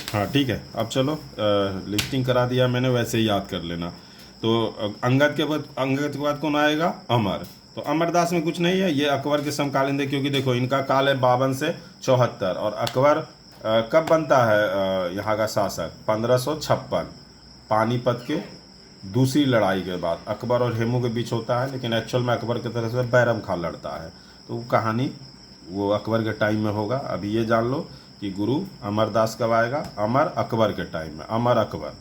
हाँ ठीक है, अब चलो लिस्टिंग करा दिया मैंने, वैसे ही याद कर लेना। तो अंगद के बाद कौन आएगा? अमर। तो अमरदास में कुछ नहीं है, ये अकबर के समकालीन थे, क्योंकि देखो इनका काल है 52 से 74, और अकबर कब बनता है यहाँ का शासक? 1556, पानीपत के दूसरी लड़ाई के बाद अकबर और हेमू के बीच होता है, लेकिन एक्चुअल में अकबर की तरफ से बैरम खान लड़ता है। तो वो कहानी वो अकबर के टाइम में होगा। अभी ये जान लो कि गुरु अमरदास कब आएगा? अमर अकबर के टाइम में। अमर अकबर,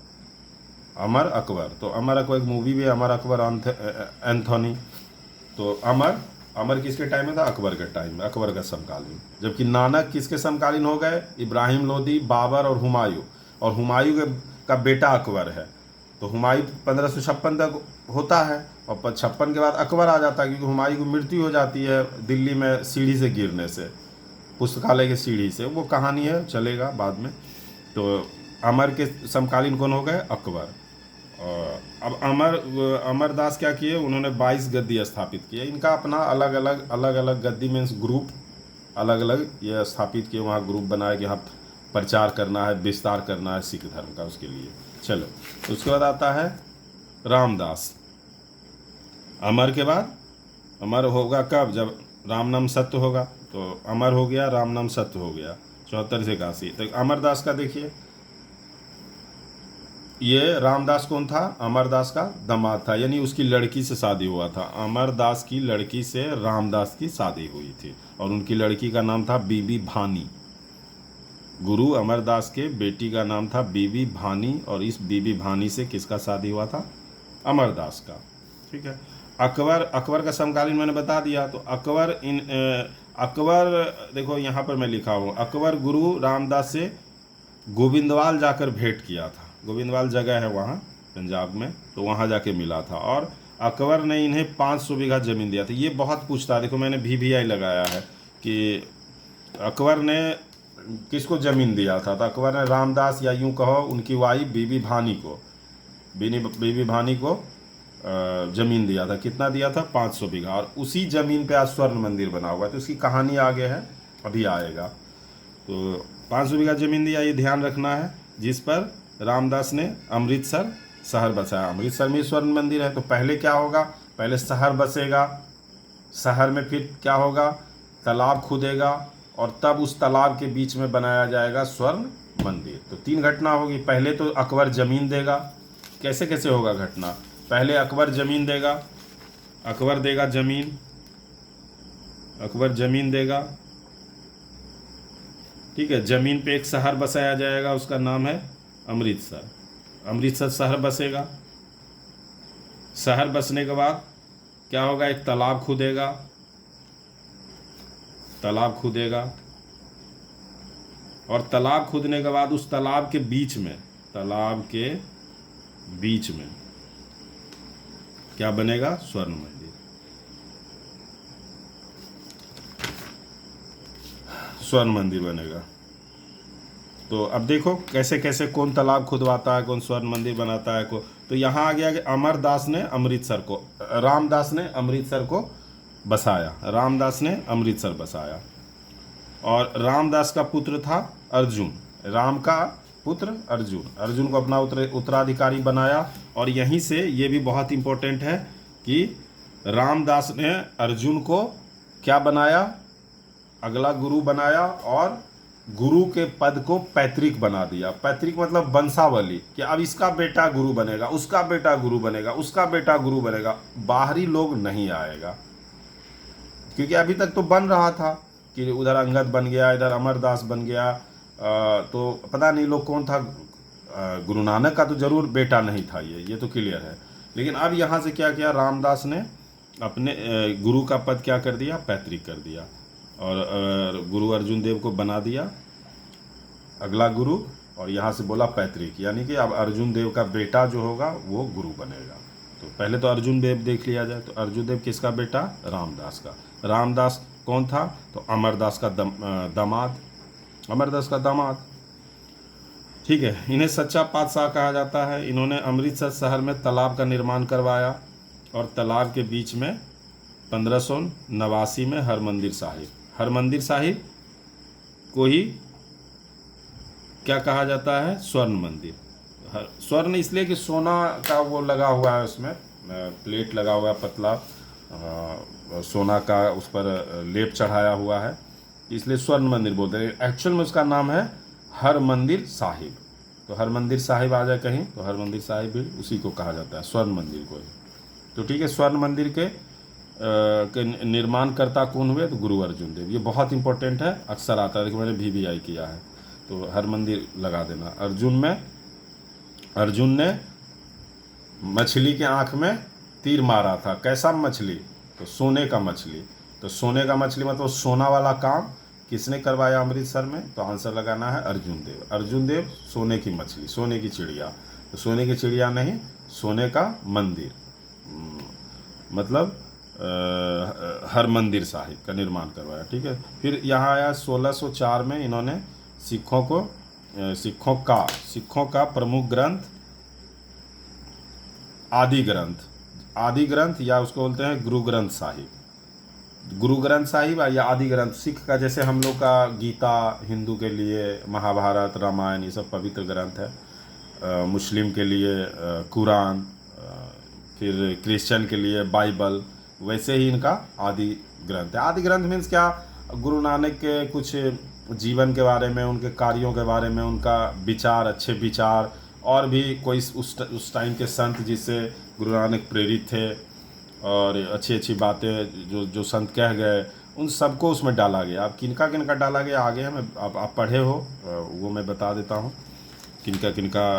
अमर अकबर। तो अमर अकबर एक मूवी भी है, अमर अकबर एंथोनी। तो अमर, अमर किसके टाइम में था? अकबर के टाइम में, अकबर का समकालीन। जबकि नानक किसके समकालीन हो गए? इब्राहिम लोदी, बाबर और हुमायूं। और हुमायूं का बेटा अकबर है। तो हुमायूं 1556 तक होता है, और 56 के बाद अकबर आ जाता है, क्योंकि हुमायूं की मृत्यु हो जाती है दिल्ली में सीढ़ी से गिरने से, पुस्तकालय की सीढ़ी से। वो कहानी है, चलेगा बाद में। तो अमर के समकालीन कौन हो गए? अकबर। और अब अमरदास क्या किए? उन्होंने 22 गद्दी स्थापित किए। इनका अपना अलग अलग गद्दी मीन्स ग्रुप, अलग अलग ये स्थापित किए, वहाँ ग्रुप बनाया कि हाँ प्रचार करना है, विस्तार करना है सिख धर्म का, उसके लिए। चलो, तो उसके बाद आता है रामदास। अमर के बाद, अमर होगा कब? जब राम नाम सत्य होगा। तो अमर हो गया, राम नाम सत्य हो गया, 74 से 81। तो अमरदास का देखिए, ये रामदास कौन था? अमरदास का दामाद था, यानी उसकी लड़की से शादी हुआ था। अमरदास की लड़की से रामदास की शादी हुई थी, और उनकी लड़की का नाम था बीबी भानी। गुरु अमरदास के बेटी का नाम था बीबी भानी, और इस बीबी भानी से किसका शादी हुआ था? अमरदास का। ठीक है। अकबर, अकबर का समकालीन मैंने बता दिया। तो अकबर देखो यहाँ पर मैं लिखा हूँ, अकबर गुरु रामदास से गोविंदवाल जाकर भेंट किया था। गोविंदवाल जगह है वहाँ पंजाब में, तो वहाँ जाके मिला था। और अकबर ने इन्हें 500 बीघा ज़मीन दिया था। ये बहुत पूछता है, देखो मैंने VVI लगाया है कि अकबर ने किसको ज़मीन दिया था। तो अकबर ने रामदास, या यूँ कहो उनकी वाइफ बीबी भानी को, बीबी भानी को ज़मीन दिया था। कितना दिया था? 500 बीघा। और उसी ज़मीन पे आज स्वर्ण मंदिर बना हुआ है। तो उसकी कहानी आगे है, अभी आएगा। तो 500 बीघा ज़मीन दिया, ये ध्यान रखना है, जिस पर रामदास ने अमृतसर शहर बसाया। अमृतसर में स्वर्ण मंदिर है। तो पहले क्या होगा? पहले शहर बसेगा, शहर में फिर क्या होगा? तालाब खुदेगा, और तब उस तालाब के बीच में बनाया जाएगा स्वर्ण मंदिर। तो 3 घटना होगी। पहले तो अकबर ज़मीन देगा। कैसे कैसे होगा घटना? पहले अकबर ज़मीन देगा, अकबर देगा ज़मीन, अकबर ज़मीन देगा। ठीक है, ज़मीन पे एक शहर बसाया जाएगा, उसका नाम है अमृतसर। अमृतसर शहर बसेगा। शहर बसने के बाद क्या होगा? एक तालाब खुदेगा, तालाब खुदेगा। और तालाब खुदने के बाद उस तालाब के बीच में, तालाब के बीच में क्या बनेगा? स्वर्ण मंदिर। स्वर्ण मंदिर बनेगा। तो अब देखो कैसे कैसे कौन तालाब खुदवाता है, कौन स्वर्ण मंदिर बनाता है को। तो यहाँ आ गया कि अमरदास ने अमृतसर को, रामदास ने अमृतसर को बसाया। रामदास ने अमृतसर बसाया। और रामदास का पुत्र था अर्जुन। राम का पुत्र अर्जुन, अर्जुन को अपना उत्तराधिकारी बनाया। और यहीं से ये भी बहुत इंपॉर्टेंट है कि रामदास ने अर्जुन को क्या बनाया? अगला गुरु बनाया, और गुरु के पद को पैतृक बना दिया। पैतृक मतलब वंशावली, कि अब इसका बेटा गुरु बनेगा, उसका बेटा गुरु बनेगा, उसका बेटा गुरु बनेगा, बाहरी लोग नहीं आएगा। क्योंकि अभी तक तो बन रहा था कि उधर अंगद बन गया, इधर अमरदास बन गया, तो पता नहीं लोग कौन था। गुरु नानक का तो जरूर बेटा नहीं था, ये तो क्लियर है। लेकिन अब यहाँ से क्या किया? रामदास ने अपने गुरु का पद क्या कर दिया? पैतृक कर दिया। और गुरु अर्जुन देव को बना दिया अगला गुरु, और यहाँ से बोला पैतृक, यानी कि अब अर्जुन देव का बेटा जो होगा वो गुरु बनेगा। तो पहले तो अर्जुन देव देख लिया जाए। तो अर्जुन देव किसका बेटा? रामदास का। रामदास कौन था? तो अमरदास का दामाद, अमरदास का दामाद। ठीक है। इन्हें सच्चा पातशाह कहा जाता है। इन्होंने अमृतसर शहर में तालाब का निर्माण करवाया, और तालाब के बीच में 1589 में हरमंदिर साहिब, हरमंदिर साहिब को ही क्या कहा जाता है, स्वर्ण मंदिर। स्वर्ण इसलिए कि सोना का वो लगा हुआ है, उसमें प्लेट लगा हुआ है पतला, सोना का उस पर लेप चढ़ाया हुआ है, इसलिए स्वर्ण मंदिर बोलते हैं। एक्चुअल में उसका नाम है हर मंदिर साहिब। तो हर मंदिर साहिब आ जाए कहीं तो हर मंदिर साहिब भी उसी को कहा जाता है, स्वर्ण मंदिर को ही। तो ठीक है, स्वर्ण मंदिर के निर्माणकर्ता कौन हुए, तो गुरु अर्जुन देव। ये बहुत इंपॉर्टेंट है, अक्सर आता है, देखो मैंने VVI किया है, तो हर मंदिर लगा देना। अर्जुन ने मछली के आंख में तीर मारा था, कैसा मछली, तो सोने का मछली। तो सोने का मछली मतलब सोना वाला काम किसने करवाया अमृतसर में, तो आंसर लगाना है अर्जुन देव। अर्जुन देव सोने की मछली, सोने की चिड़िया, तो सोने की चिड़िया नहीं, सोने का मंदिर, मतलब हर मंदिर साहिब का निर्माण करवाया। ठीक है, फिर यहाँ आया 1604 में इन्होंने सिखों का प्रमुख ग्रंथ आदि ग्रंथ या उसको बोलते हैं गुरु ग्रंथ साहिब या आदि ग्रंथ। सिख का जैसे हम लोग का गीता हिंदू के लिए, महाभारत रामायण ये सब पवित्र ग्रंथ है, मुस्लिम के लिए कुरान, फिर क्रिश्चियन के लिए बाइबल, वैसे ही इनका आदि ग्रंथ है। आदि ग्रंथ मीन्स क्या, गुरु नानक के कुछ जीवन के बारे में, उनके कार्यों के बारे में, उनका विचार, अच्छे विचार, और भी कोई उस टाइम के संत जिससे गुरु नानक प्रेरित थे, और अच्छी अच्छी बातें जो संत कह गए, उन सबको उसमें डाला गया। अब किनका किनका डाला गया आगे हमें, आप पढ़े हो, वो मैं बता देता हूँ, किनका किनका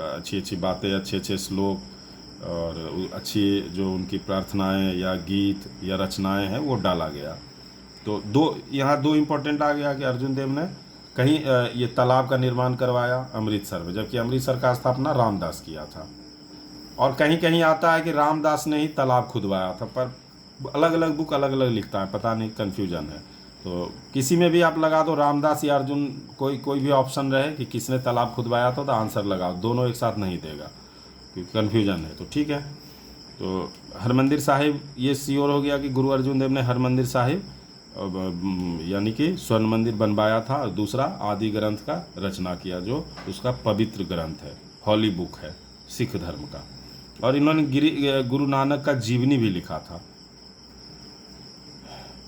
अच्छी अच्छी बातें, अच्छे अच्छे श्लोक, और अच्छी जो उनकी प्रार्थनाएं या गीत या रचनाएं हैं वो डाला गया। तो यहाँ दो इम्पोर्टेंट आ गया कि अर्जुन देव ने कहीं ये तालाब का निर्माण करवाया अमृतसर में, जबकि अमृतसर का स्थापना रामदास किया था। और कहीं कहीं आता है कि रामदास ने ही तालाब खुदवाया था, पर अलग अलग बुक अलग अलग लिखता है, पता नहीं, कन्फ्यूजन है। तो किसी में भी आप लगा दो रामदास या अर्जुन, कोई भी ऑप्शन रहे कि किसने तालाब खुदवाया था, तो आंसर लगाओ, दोनों एक साथ नहीं देगा क्योंकि कन्फ्यूजन है। तो ठीक है, तो हरमंदिर साहिब ये श्योर हो गया कि गुरु अर्जुन देव ने हरमंदिर साहिब यानी कि स्वर्ण मंदिर बनवाया था, और दूसरा आदि ग्रंथ का रचना किया, जो उसका पवित्र ग्रंथ है, हॉली बुक है सिख धर्म का। और इन्होंने गुरु नानक का जीवनी भी लिखा था।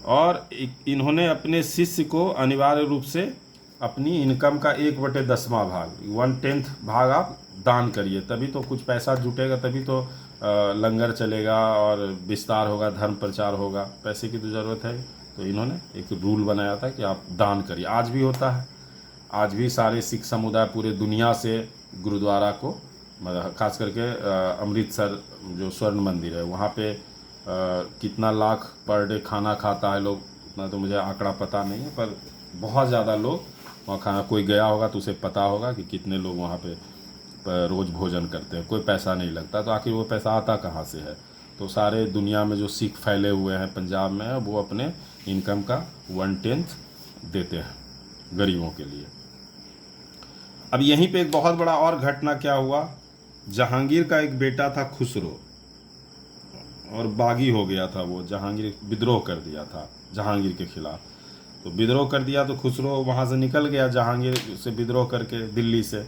और इन्होंने अपने शिष्य को अनिवार्य रूप से अपनी इनकम का 1/10वां भाग, 1/10 भाग आप दान करिए, तभी तो कुछ पैसा जुटेगा, तभी तो लंगर चलेगा और विस्तार होगा, धर्म प्रचार होगा, पैसे की तो ज़रूरत है। तो इन्होंने एक रूल बनाया था कि आप दान करिए। आज भी होता है, आज भी सारे सिख समुदाय पूरे दुनिया से गुरुद्वारा को, खास करके अमृतसर जो स्वर्ण मंदिर है वहाँ पे कितना लाख पर डे खाना खाता है लोग, उतना तो मुझे आंकड़ा पता नहीं है, पर बहुत ज़्यादा लोग वहाँ खाना, कोई गया होगा तो उसे पता होगा कि कितने लोग वहाँ पे रोज़ भोजन करते हैं, कोई पैसा नहीं लगता। तो आखिर वो पैसा आता कहाँ से है, तो सारे दुनिया में जो सिख फैले हुए हैं पंजाब में, वो अपने इनकम का 1/10 देते हैं गरीबों के लिए। अब यहीं पे एक बहुत बड़ा और घटना क्या हुआ, जहांगीर का एक बेटा था खुसरो, और बागी हो गया था वो, जहांगीर विद्रोह कर दिया था जहांगीर के खिलाफ। तो विद्रोह कर दिया तो खुसरो वहाँ से निकल गया जहांगीर से विद्रोह करके दिल्ली से।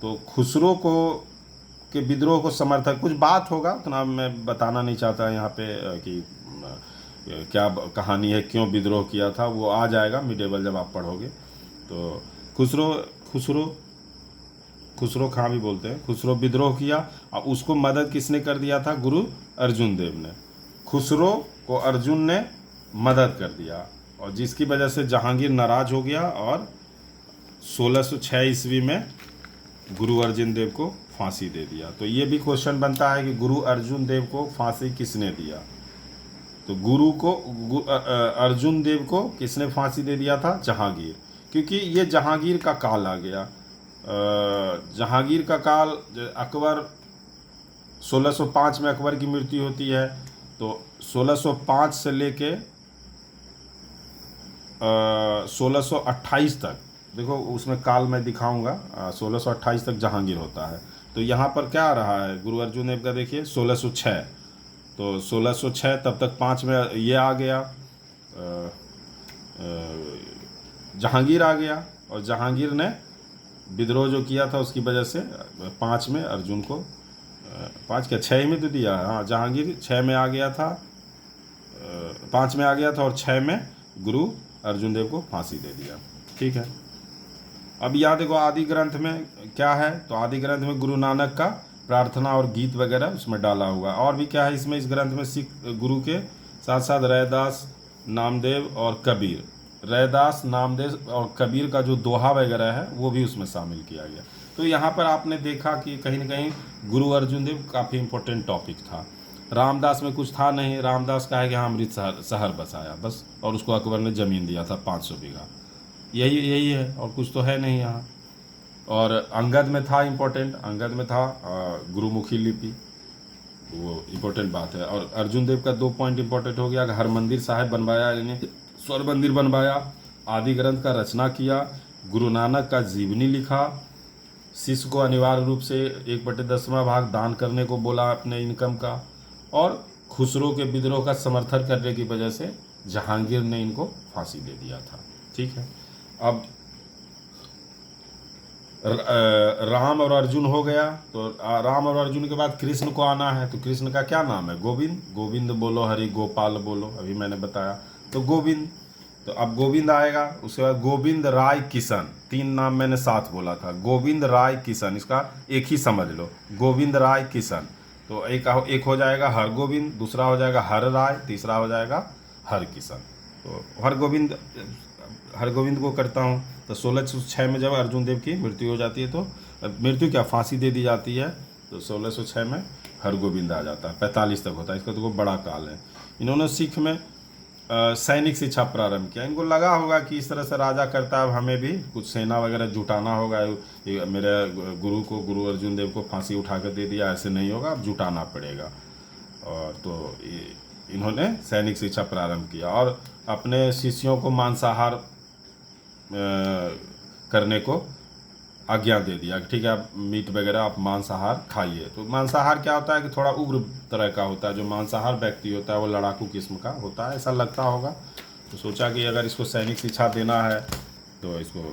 तो खुसरो के विद्रोह को समर्थक, कुछ बात होगा उतना मैं बताना नहीं चाहता यहाँ पे कि क्या कहानी है, क्यों विद्रोह किया था, वो आ जाएगा मिडेबल जब आप पढ़ोगे। तो खुसरो खां भी बोलते हैं, खुसरो विद्रोह किया, और उसको मदद किसने कर दिया था, गुरु अर्जुन देव ने। खुसरो को अर्जुन ने मदद कर दिया, और जिसकी वजह से जहांगीर नाराज हो गया, और 1606 ईस्वी में गुरु अर्जुन देव को फांसी दे दिया। तो ये भी क्वेश्चन बनता है कि गुरु अर्जुन देव को फांसी किसने दिया, तो अर्जुन देव को किसने फांसी दे दिया था, जहांगीर, क्योंकि ये जहांगीर का काल आ गया। जहांगीर का काल, अकबर 1605 में अकबर की मृत्यु होती है, तो 1605 से लेके 1628 तक, देखो उसमें काल मैं दिखाऊंगा, 1628 तक जहांगीर होता है। तो यहाँ पर क्या आ रहा है गुरु अर्जुन देव का, देखिए 1606, तो 1606 तब तक 5 में ये आ गया, जहांगीर आ गया, और जहांगीर ने विद्रोह जो किया था उसकी वजह से 5 में अर्जुन को 5 क्या 6 में तो दिया, हाँ जहांगीर 6 में आ गया था, 5 में आ गया था और 6 में गुरु अर्जुन देव को फांसी दे दिया। ठीक है, अब यहाँ देखो आदि ग्रंथ में क्या है, तो आदि ग्रंथ में गुरु नानक का प्रार्थना और गीत वगैरह उसमें डाला हुआ। और भी क्या है इसमें, इस ग्रंथ में सिख गुरु के साथ साथ रैदास, नामदेव और कबीर, रैदास, नामदेव और कबीर का जो दोहा वगैरह है वो भी उसमें शामिल किया गया। तो यहाँ पर आपने देखा कि कहीं ना कहीं गुरु अर्जुन देव काफ़ी इंपॉर्टेंट टॉपिक था। रामदास में कुछ था नहीं, रामदास का है कि हाँ अमृत शहर बसाया बस, और उसको अकबर ने ज़मीन दिया था 500 बीघा, यही यही है और कुछ तो है नहीं यहाँ। और अंगद में था इम्पोर्टेंट, अंगद में था गुरुमुखी लिपि, वो इम्पोर्टेंट बात है। और अर्जुन देव का 2 पॉइंट इम्पोर्टेंट हो गया, हर मंदिर साहिब बनवाया, यानी स्वर मंदिर बनवाया, आदि ग्रंथ का रचना किया, गुरु नानक का जीवनी लिखा, शिष्य को अनिवार्य रूप से 1/10वां भाग दान करने को बोला अपने इनकम का, और खुसरो के विद्रोह का समर्थन करने की वजह से जहांगीर ने इनको फांसी दे दिया था। ठीक है, अब राम और अर्जुन हो गया, तो राम और अर्जुन के बाद कृष्ण को आना है। तो कृष्ण का क्या नाम है, गोविंद, गोविंद बोलो हरि गोपाल बोलो, अभी मैंने बताया, तो गोविंद। तो अब गोविंद आएगा, उसके बाद गोविंद राय किशन, 3 नाम मैंने साथ बोला था, गोविंद राय किशन, इसका एक ही समझ लो, गोविंद राय किशन। तो एक हो जाएगा हर गोविंद, दूसरा हो जाएगा हर राय, तीसरा हो जाएगा हर किशन। तो हर गोविंद को करता हूँ। तो 1606 में जब अर्जुन देव की मृत्यु हो जाती है, तो मृत्यु क्या फांसी दे दी जाती है, तो 1606 में हर गोविंद आ जाता है, 45 तक होता है, इसका तो बड़ा काल है। इन्होंने सिख में सैनिक शिक्षा प्रारंभ किया। इनको लगा होगा कि इस तरह से राजा करता है, अब हमें भी कुछ सेना वगैरह जुटाना होगा, मेरे गुरु अर्जुन देव को फांसी उठा कर दे दिया, ऐसे नहीं होगा, अब जुटाना पड़ेगा। और तो इन्होंने सैनिक शिक्षा प्रारंभ किया और अपने शिष्यों को मांसाहार करने को आज्ञा दे दिया कि ठीक है आप मीट वगैरह आप मांसाहार खाइए। तो मांसाहार क्या होता है कि थोड़ा उग्र तरह का होता है, जो मांसाहार व्यक्ति होता है वो लड़ाकू किस्म का होता है, ऐसा लगता होगा। तो सोचा कि अगर इसको सैनिक शिक्षा देना है तो इसको